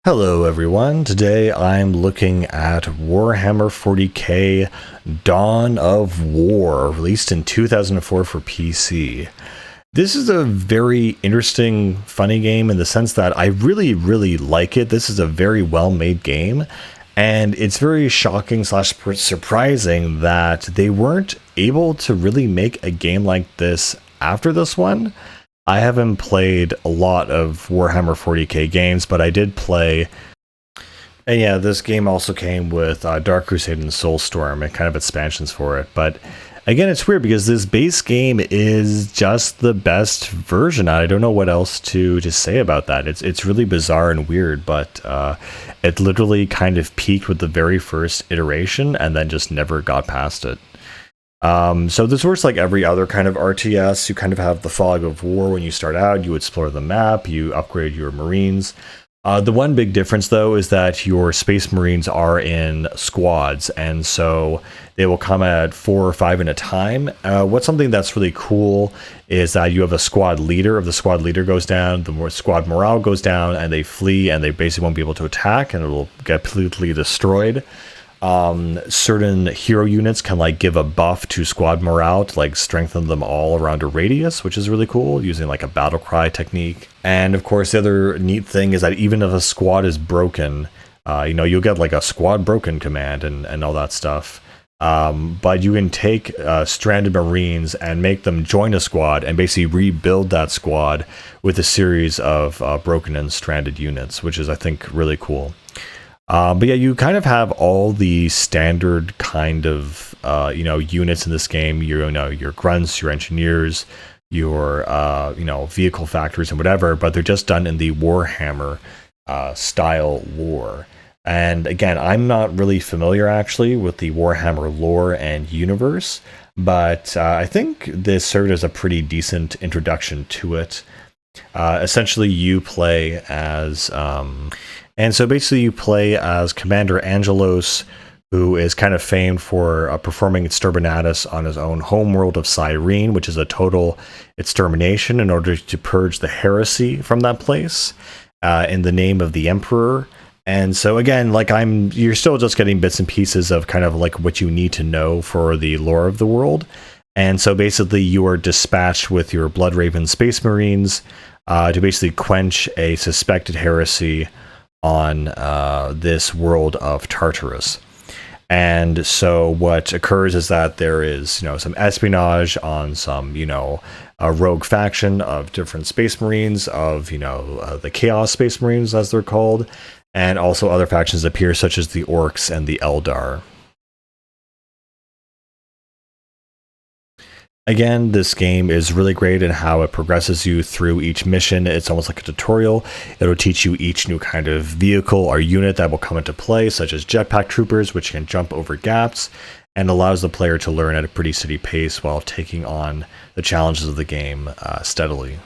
Hello everyone, today I'm looking at Warhammer 40k Dawn of War, released in 2004 for PC. This is a very interesting, funny game in the sense that I really like it. This is a very well-made game, and it's very shocking slash surprising that they weren't able to really make a game like this after this one. I haven't played a lot of Warhammer 40k games, but I did play. And yeah, this game also came with Dark Crusade and Soulstorm and kind of expansions for it. But again, it's weird because this base game is just the best version. I don't know what else to say about that. It's really bizarre and weird, but it literally kind of peaked with the very first iteration and then just never got past it. So this works like every other kind of RTS. You kind of have the fog of war when you start out. You explore the map, you upgrade your Marines. The one big difference, though, is that your Space Marines are in squads, and so they will come at 4 or 5 at a time. What's something that's really cool is that you have a squad leader. If the squad leader goes down, the more squad morale goes down, and they flee, and they basically won't be able to attack, and it will get completely destroyed. Certain hero units can like give a buff to squad morale to like strengthen them all around a radius, which is really cool, using like a battle cry technique. And of course, the other neat thing is that even if a squad is broken, you'll get like a squad broken command and all that stuff. But you can take stranded Marines and make them join a squad and basically rebuild that squad with a series of broken and stranded units, which is, I think, really cool. But yeah, you kind of have all the standard kind of units in this game. Your grunts, your engineers, your vehicle factories and whatever, but they're just done in the Warhammer style lore. And again, I'm not really familiar actually with the Warhammer lore and universe, but I think this served as a pretty decent introduction to it. Essentially, you play as you play as Commander Angelos, who is kind of famed for performing exterminatus on his own homeworld of Cyrene, which is a total extermination in order to purge the heresy from that place in the name of the Emperor. And so again, you're still just getting bits and pieces of kind of like what you need to know for the lore of the world. And so basically you are dispatched with your Bloodraven Space Marines to basically quench a suspected heresy on this world of Tartarus. And so what occurs is that there is, some espionage on some, a rogue faction of different Space Marines, of, the Chaos Space Marines, as they're called, and also other factions appear, such as the Orcs and the Eldar. Again, this game is really great in how it progresses you through each mission. It's almost like a tutorial. It'll teach you each new kind of vehicle or unit that will come into play, such as jetpack troopers, which can jump over gaps, and allows the player to learn at a pretty steady pace while taking on the challenges of the game steadily.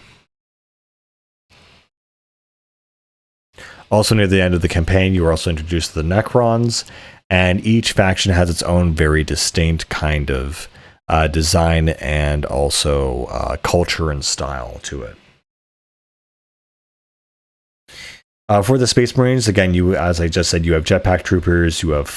Also, near the end of the campaign, you are also introduced to the Necrons, and each faction has its own very distinct kind of design and also culture and style to it. For the Space Marines, again, as I just said, you have jetpack troopers, you have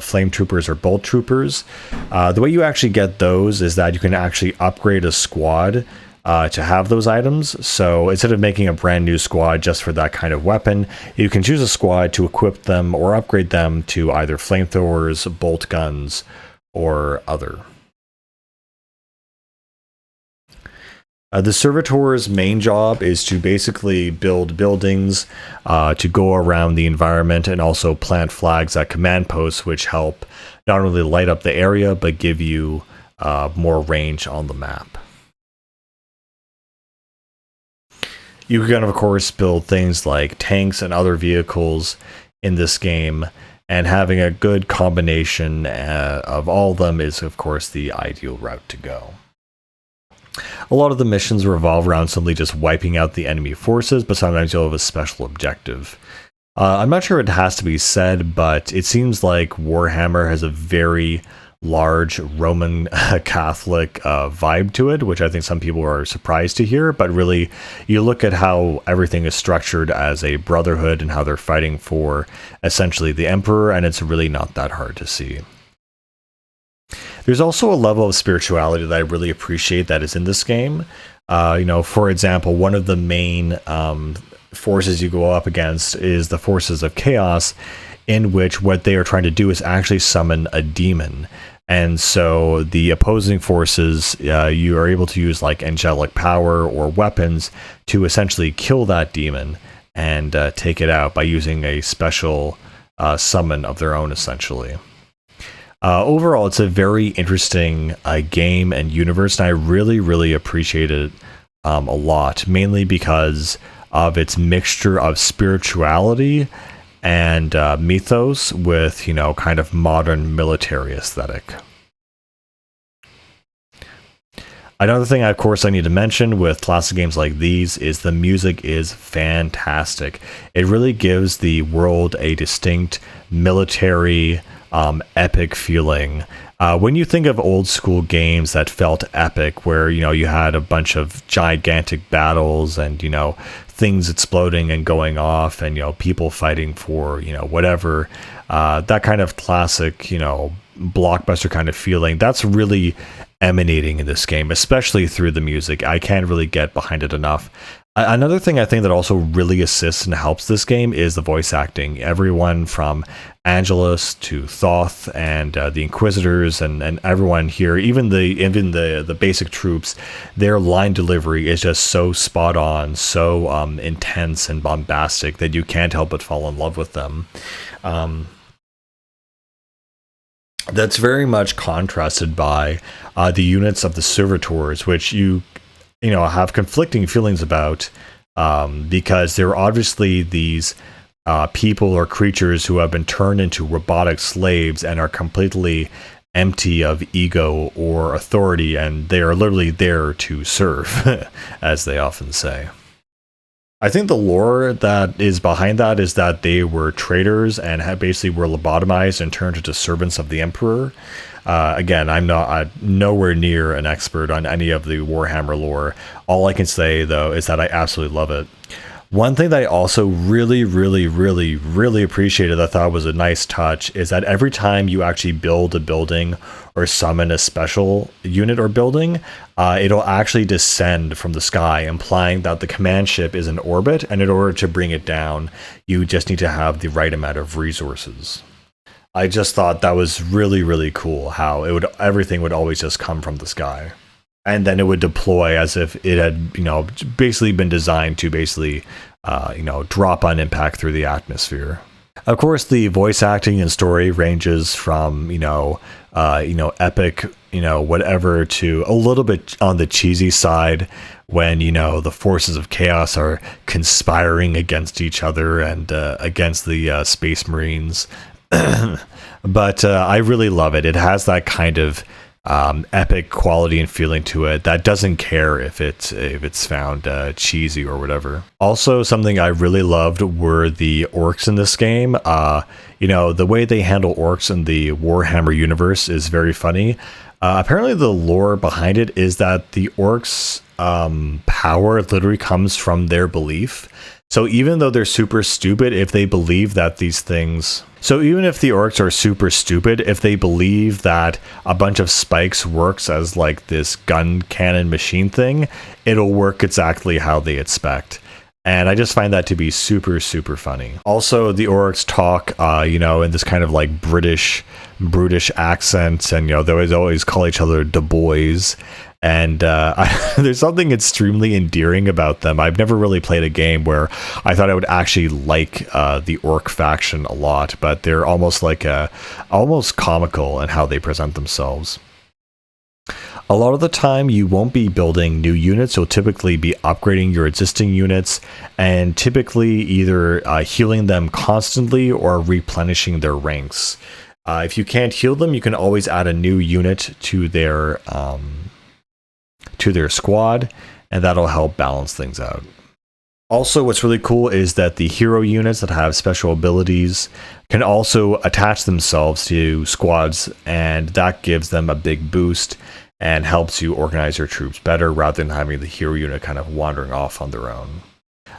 flame troopers or bolt troopers. The way you actually get those is that you can actually upgrade a squad to have those items. So instead of making a brand new squad just for that kind of weapon, you can choose a squad to equip them or upgrade them to either flamethrowers, bolt guns, or other. The Servitor's main job is to basically build buildings to go around the environment and also plant flags at command posts, which help not only light up the area, but give you more range on the map. You can, of course, build things like tanks and other vehicles in this game, and having a good combination of all of them is, of course, the ideal route to go. A lot of the missions revolve around simply just wiping out the enemy forces, but sometimes you'll have a special objective. I'm not sure it has to be said, but it seems like Warhammer has a very large Roman Catholic vibe to it, which I think some people are surprised to hear. But really, you look at how everything is structured as a brotherhood and how they're fighting for essentially the emperor, and it's really not that hard to see. There's also a level of spirituality that I really appreciate that is in this game. For example, one of the main forces you go up against is the forces of chaos, in which what they are trying to do is actually summon a demon. And so the opposing forces, you are able to use like angelic power or weapons to essentially kill that demon and take it out by using a special summon of their own, essentially. Overall, it's a very interesting game and universe, and I really, really appreciate it a lot, mainly because of its mixture of spirituality and mythos with, kind of modern military aesthetic. Another thing, of course, I need to mention with classic games like these is the music is fantastic. It really gives the world a distinct military epic feeling. When you think of old school games that felt epic, where you had a bunch of gigantic battles and things exploding and going off, and people fighting for whatever, that kind of classic blockbuster kind of feeling, that's really emanating in this game, especially through the music. I can't really get behind it enough. Another thing I think that also really assists and helps this game is the voice acting. Everyone from Angelus to Thoth and the Inquisitors and everyone here, even the basic troops, their line delivery is just so spot on, so intense and bombastic that you can't help but fall in love with them. That's very much contrasted by the units of the servitors, which you have conflicting feelings about, because they're obviously these people or creatures who have been turned into robotic slaves and are completely empty of ego or authority, and they are literally there to serve, as they often say. I think the lore that is behind that is that they were traitors and basically were lobotomized and turned into servants of the emperor. Again, I'm nowhere near an expert on any of the Warhammer lore. All I can say, though, is that I absolutely love it. One thing that I also really, really, really, really appreciated, that I thought was a nice touch, is that every time you actually build a building or summon a special unit or building, it'll actually descend from the sky, implying that the command ship is in orbit, and in order to bring it down, you just need to have the right amount of resources. I just thought that was really, really cool, how everything would always just come from the sky. And then it would deploy as if it had, basically been designed to basically, drop on impact through the atmosphere. Of course, the voice acting and story ranges from, epic, whatever, to a little bit on the cheesy side when, the forces of chaos are conspiring against each other and against the Space Marines. But I really love it. It has that kind of epic quality and feeling to it that doesn't care if it's found cheesy or whatever. Also, something I really loved were the orcs in this game. The way they handle orcs in the Warhammer universe is very funny. Apparently the lore behind it is that the orcs' power literally comes from their belief. So even though they're super stupid, if they believe that these things... So even if the orcs are super stupid, if they believe that a bunch of spikes works as like this gun cannon machine thing, it'll work exactly how they expect. And I just find that to be super, super funny. Also, the orcs talk, in this kind of like brutish accent, and they always call each other the boys. And there's something extremely endearing about them. I've never really played a game where I thought I would actually like the orc faction a lot, but they're almost almost comical in how they present themselves. A lot of the time, you won't be building new units. You'll typically be upgrading your existing units and typically either healing them constantly or replenishing their ranks. If you can't heal them, you can always add a new unit to their squad, and that'll help balance things out. Also, what's really cool is that the hero units that have special abilities can also attach themselves to squads, and that gives them a big boost and helps you organize your troops better rather than having the hero unit kind of wandering off on their own.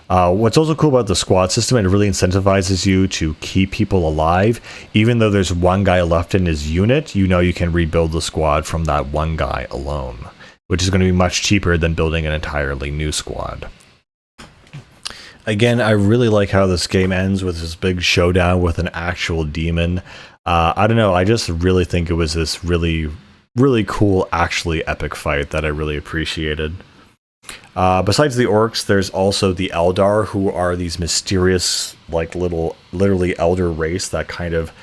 What's also cool about the squad system, it really incentivizes you to keep people alive. Even though there's one guy left in his unit, you know you can rebuild the squad from that one guy alone, which is going to be much cheaper than building an entirely new squad. Again, I really like how this game ends with this big showdown with an actual demon. I don't know, I just really think it was this really cool, actually epic fight that I really appreciated. Besides the orcs, there's also the Eldar, who are these mysterious, like literally elder race that kind of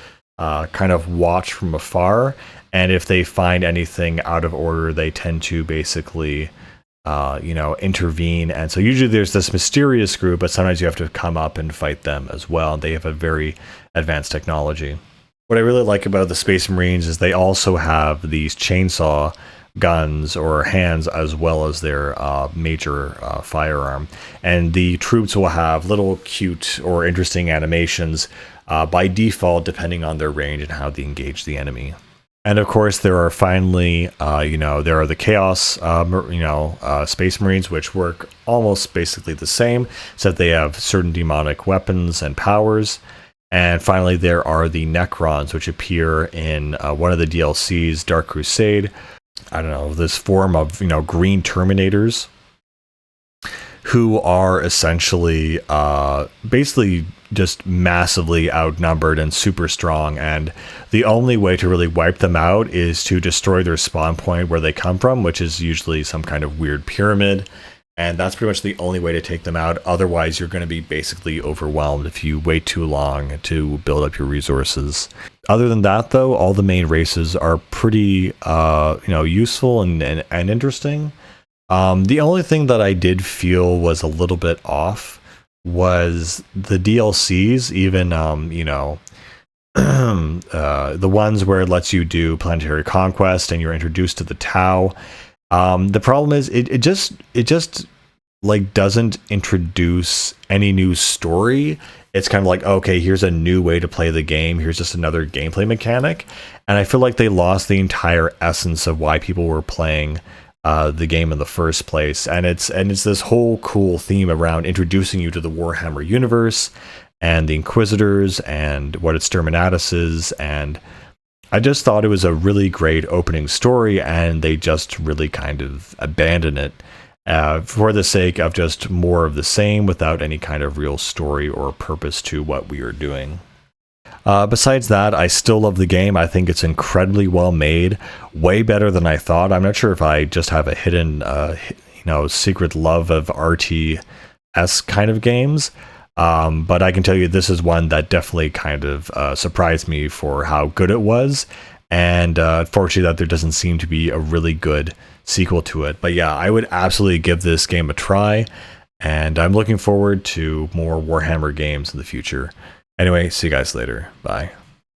watch from afar. And if they find anything out of order, they tend to basically, intervene. And so usually there's this mysterious group, but sometimes you have to come up and fight them as well. They have a very advanced technology. What I really like about the Space Marines is they also have these chainsaw guns or hands as well as their major firearm. And the troops will have little cute or interesting animations by default depending on their range and how they engage the enemy. And of course, there are finally, there are the Chaos, Space Marines, which work almost basically the same, except they have certain demonic weapons and powers. And finally, there are the Necrons, which appear in one of the DLCs, Dark Crusade. I don't know, this form of, green Terminators, who are essentially basically just massively outnumbered and super strong, and the only way to really wipe them out is to destroy their spawn point where they come from, which is usually some kind of weird pyramid, and that's pretty much the only way to take them out. Otherwise, you're going to be basically overwhelmed if you wait too long to build up your resources. Other than that, though, all the main races are pretty useful and interesting. The only thing that I did feel was a little bit off was the DLCs, even, the ones where it lets you do planetary conquest and you're introduced to the Tau. The problem is it just like doesn't introduce any new story. It's kind of like, okay, here's a new way to play the game. Here's just another gameplay mechanic. And I feel like they lost the entire essence of why people were playing the game in the first place. And it's this whole cool theme around introducing you to the Warhammer universe and the Inquisitors and what Exterminatus is. And I just thought it was a really great opening story, and they just really kind of abandoned it for the sake of just more of the same without any kind of real story or purpose to what we are doing. Besides that, I still love the game. I think it's incredibly well made, way better than I thought. I'm not sure if I just have a hidden, secret love of RTS kind of games, but I can tell you this is one that definitely kind of surprised me for how good it was, and fortunately that there doesn't seem to be a really good sequel to it. But yeah, I would absolutely give this game a try, and I'm looking forward to more Warhammer games in the future. Anyway, see you guys later. Bye.